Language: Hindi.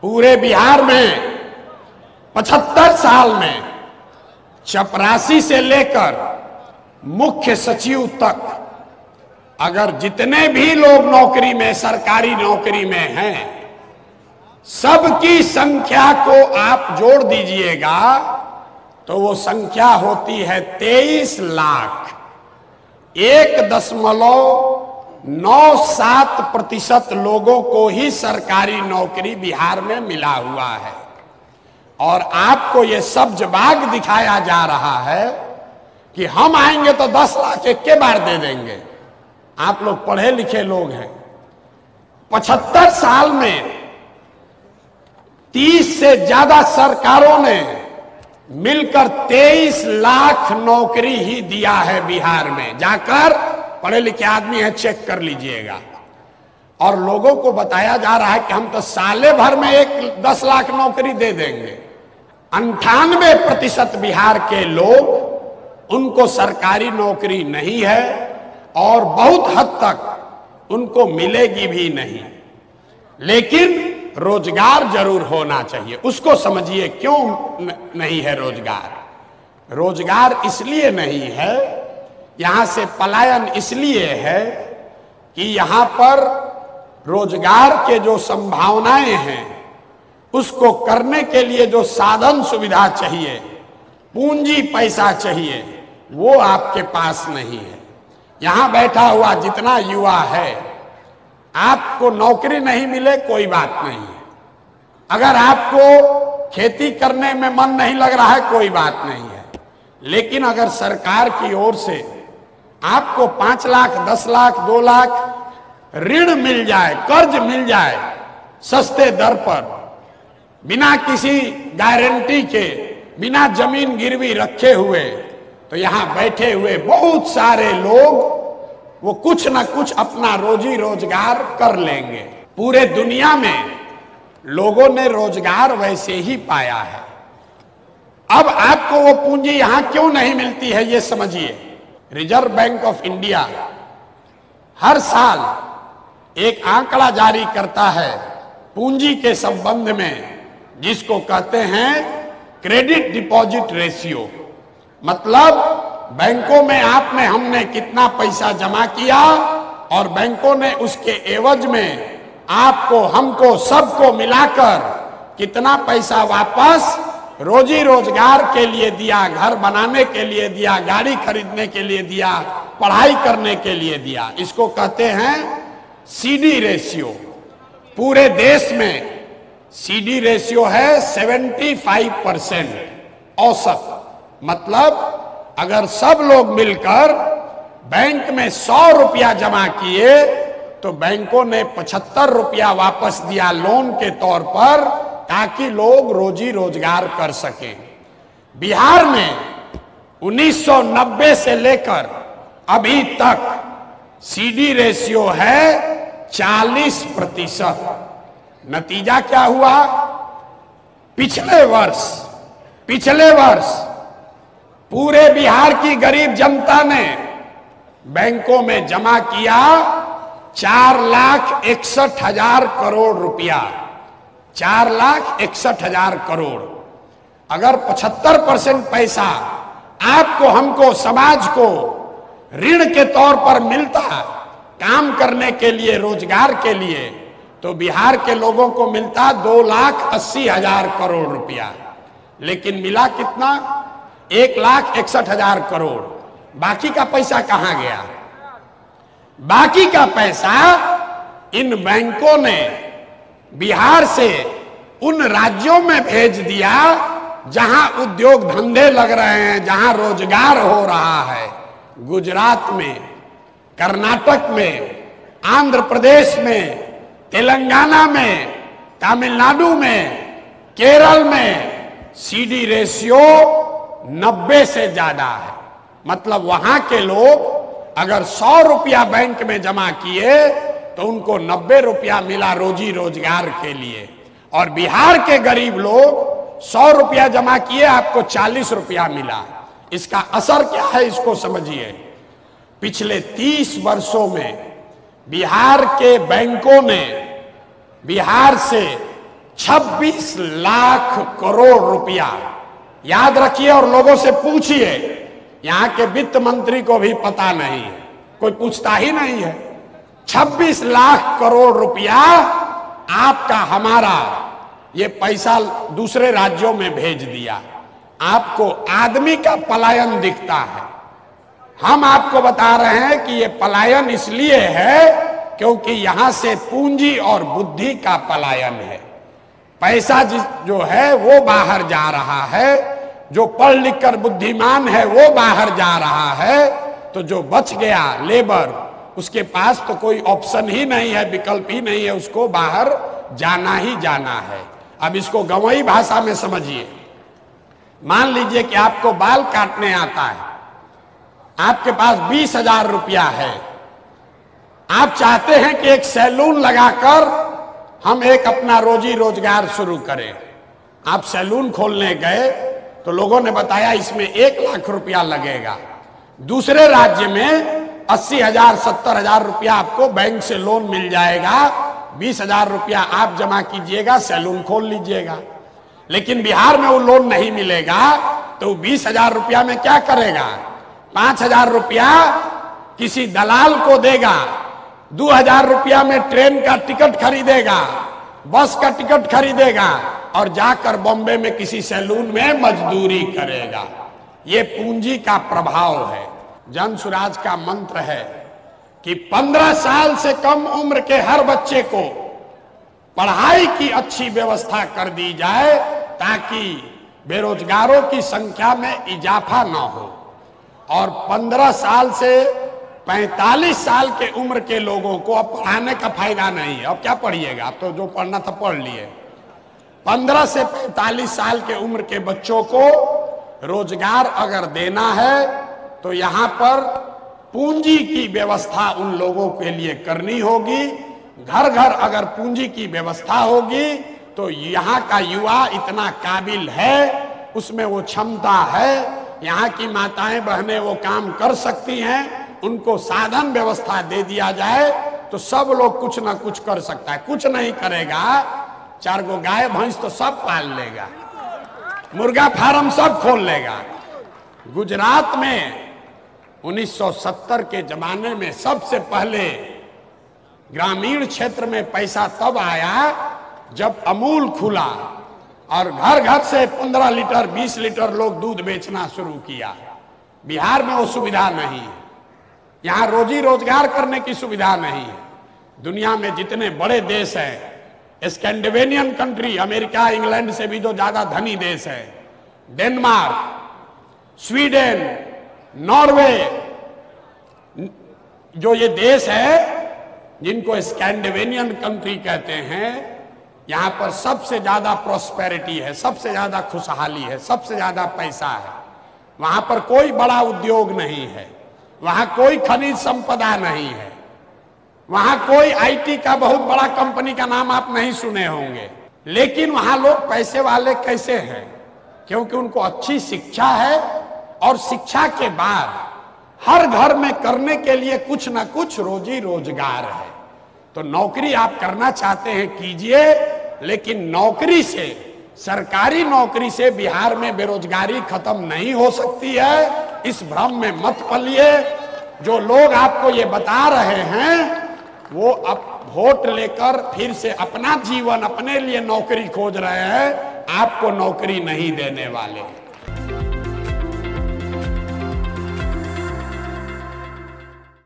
पूरे बिहार में 75 साल में चपरासी से लेकर मुख्य सचिव तक अगर जितने भी लोग नौकरी में, सरकारी नौकरी में हैं, सबकी संख्या को आप जोड़ दीजिएगा तो वो संख्या होती है 23 लाख। 1.97% लोगों को ही सरकारी नौकरी बिहार में मिला हुआ है। और आपको ये सब्जबाग दिखाया जा रहा है कि हम आएंगे तो 10 लाख एक के बार दे देंगे। आप लोग पढ़े लिखे लोग हैं। 75 साल में 30 से ज्यादा सरकारों ने मिलकर 23 लाख नौकरी ही दिया है बिहार में। जाकर पढ़े लिखे आदमी है, चेक कर लीजिएगा। और लोगों को बताया जा रहा है कि हम तो साले भर में 10 लाख नौकरी दे देंगे। 98% बिहार के लोग, उनको सरकारी नौकरी नहीं है और बहुत हद तक उनको मिलेगी भी नहीं। लेकिन रोजगार जरूर होना चाहिए। उसको समझिए क्यों नहीं है रोजगार। रोजगार इसलिए नहीं है, यहां से पलायन इसलिए है कि यहां पर रोजगार के जो संभावनाएं हैं, उसको करने के लिए जो साधन सुविधा चाहिए, पूंजी पैसा चाहिए, वो आपके पास नहीं है। यहां बैठा हुआ जितना युवा है, आपको नौकरी नहीं मिले कोई बात नहीं है। अगर आपको खेती करने में मन नहीं लग रहा है कोई बात नहीं है। लेकिन अगर सरकार की ओर से आपको 5 लाख, 10 लाख, 2 लाख ऋण मिल जाए, कर्ज मिल जाए सस्ते दर पर, बिना किसी गारंटी के, बिना जमीन गिरवी रखे हुए, तो यहां बैठे हुए बहुत सारे लोग वो कुछ ना कुछ अपना रोजी रोजगार कर लेंगे। पूरे दुनिया में लोगों ने रोजगार वैसे ही पाया है। अब आपको वो पूंजी यहां क्यों नहीं मिलती है, ये समझिए। रिजर्व बैंक ऑफ इंडिया हर साल एक आंकड़ा जारी करता है पूंजी के संबंध में, जिसको कहते हैं क्रेडिट डिपॉजिट रेशियो। मतलब बैंकों में आपने, हमने कितना पैसा जमा किया और बैंकों ने उसके एवज में आपको, हमको, सबको मिलाकर कितना पैसा वापस रोजी रोजगार के लिए दिया, घर बनाने के लिए दिया, गाड़ी खरीदने के लिए दिया, पढ़ाई करने के लिए दिया। इसको कहते हैं सीडी रेशियो। पूरे देश में सीडी रेशियो है 75% औसत। मतलब अगर सब लोग मिलकर बैंक में 100 रुपया जमा किए तो बैंकों ने 75 रुपया वापस दिया लोन के तौर पर, ताकि लोग रोजी रोजगार कर सकें। बिहार में 1990 से लेकर अभी तक सीडी रेशियो है 40%। नतीजा क्या हुआ? पिछले वर्ष पूरे बिहार की गरीब जनता ने बैंकों में जमा किया 4,61,000 करोड़ रुपया। 4,61,000 करोड़। अगर 75% पैसा आपको, हमको, समाज को ऋण के तौर पर मिलता काम करने के लिए, रोजगार के लिए, तो बिहार के लोगों को मिलता 2,80,000 करोड़ रुपया। लेकिन मिला कितना? 1,61,000 करोड़। बाकी का पैसा कहां गया? बाकी का पैसा इन बैंकों ने बिहार से उन राज्यों में भेज दिया जहां उद्योग धंधे लग रहे हैं, जहां रोजगार हो रहा है। गुजरात में, कर्नाटक में, आंध्र प्रदेश में, तेलंगाना में, तमिलनाडु में, केरल में सीडी रेशियो 90 से ज्यादा है। मतलब वहां के लोग अगर 100 रुपया बैंक में जमा किए तो उनको 90 रुपया मिला रोजी रोजगार के लिए। और बिहार के गरीब लोग 100 रुपया जमा किए, आपको 40 रुपया मिला। इसका असर क्या है, इसको समझिए। पिछले 30 वर्षों में बिहार के बैंकों ने बिहार से 26 लाख करोड़ रुपया। याद रखिए और लोगों से पूछिए, यहां के वित्त मंत्री को भी पता नहीं है, कोई पूछता ही नहीं है। 26 लाख करोड़ रुपया आपका हमारा ये पैसा दूसरे राज्यों में भेज दिया। आपको आदमी का पलायन दिखता है। हम आपको बता रहे हैं कि ये पलायन इसलिए है क्योंकि यहां से पूंजी और बुद्धि का पलायन है। पैसा जो है वो बाहर जा रहा है, जो पढ़ लिख कर बुद्धिमान है वो बाहर जा रहा है, तो जो बच गया लेबर, उसके पास तो कोई ऑप्शन ही नहीं है, विकल्प ही नहीं है, उसको बाहर जाना ही जाना है। अब इसको गंवई भाषा में समझिए। मान लीजिए कि आपको बाल काटने आता है, आपके पास 20,000 रुपया है, आप चाहते हैं कि एक सैलून लगाकर हम एक अपना रोजी रोजगार शुरू करें। आप सैलून खोलने गए तो लोगों ने बताया इसमें 1 लाख रुपया लगेगा। दूसरे राज्य में 80,000 70,000 रुपया आपको बैंक से लोन मिल जाएगा, 20,000 रुपया आप जमा कीजिएगा, सैलून खोल लीजिएगा। लेकिन बिहार में वो लोन नहीं मिलेगा, तो 20,000 रुपया में क्या करेगा? 5,000 रुपया किसी दलाल को देगा, 2,000 रुपया में ट्रेन का टिकट खरीदेगा, बस का टिकट खरीदेगा और जाकर बॉम्बे में किसी सैलून में मजदूरी करेगा। ये पूंजी का प्रभाव है। जन सुराज का मंत्र है कि 15 साल से कम उम्र के हर बच्चे को पढ़ाई की अच्छी व्यवस्था कर दी जाए ताकि बेरोजगारों की संख्या में इजाफा न हो, और 15 साल से 45 साल के उम्र के लोगों को अब पढ़ाने का फायदा नहीं है। अब क्या पढ़िएगा, अब तो जो पढ़ना था पढ़ लिए। 15 से 45 साल के उम्र के बच्चों को रोजगार अगर देना है तो यहां पर पूंजी की व्यवस्था उन लोगों के लिए करनी होगी। घर घर अगर पूंजी की व्यवस्था होगी तो यहाँ का युवा इतना काबिल है, उसमें वो क्षमता है, यहाँ की माताएं बहनें वो काम कर सकती हैं, उनको साधन व्यवस्था दे दिया जाए तो सब लोग कुछ ना कुछ कर सकता है। कुछ नहीं करेगा, 4 गो गाय भैंस तो सब पाल लेगा, मुर्गा फार्म सब खोल लेगा। गुजरात में 1970 के जमाने में सबसे पहले ग्रामीण क्षेत्र में पैसा तब आया जब अमूल खुला और घर घर से 15 लीटर 20 लीटर लोग दूध बेचना शुरू किया। बिहार में वो सुविधा नहीं है, यहाँ रोजी रोजगार करने की सुविधा नहीं है। दुनिया में जितने बड़े देश हैं, स्कैंडिनेवियन कंट्री, अमेरिका इंग्लैंड से भी जो ज्यादा धनी देश है, डेनमार्क, स्वीडन, नॉर्वे, जो ये देश है जिनको स्कैंडिनेवियन कंट्री कहते हैं, यहां पर सबसे ज्यादा प्रॉस्पेरिटी है, सबसे ज्यादा खुशहाली है, सबसे ज्यादा पैसा है। वहां पर कोई बड़ा उद्योग नहीं है, वहां कोई खनिज संपदा नहीं है, वहां कोई आईटी का बहुत बड़ा कंपनी का नाम आप नहीं सुने होंगे। लेकिन वहां लोग पैसे वाले कैसे हैं? क्योंकि उनको अच्छी शिक्षा है और शिक्षा के बाद हर घर में करने के लिए कुछ ना कुछ रोजी रोजगार है। तो नौकरी आप करना चाहते हैं कीजिए, लेकिन नौकरी से, सरकारी नौकरी से बिहार में बेरोजगारी खत्म नहीं हो सकती है। इस भ्रम में मत पलिए। जो लोग आपको ये बता रहे हैं वो अब वोट लेकर फिर से अपना जीवन, अपने लिए नौकरी खोज रहे हैं, आपको नौकरी नहीं देने वाले।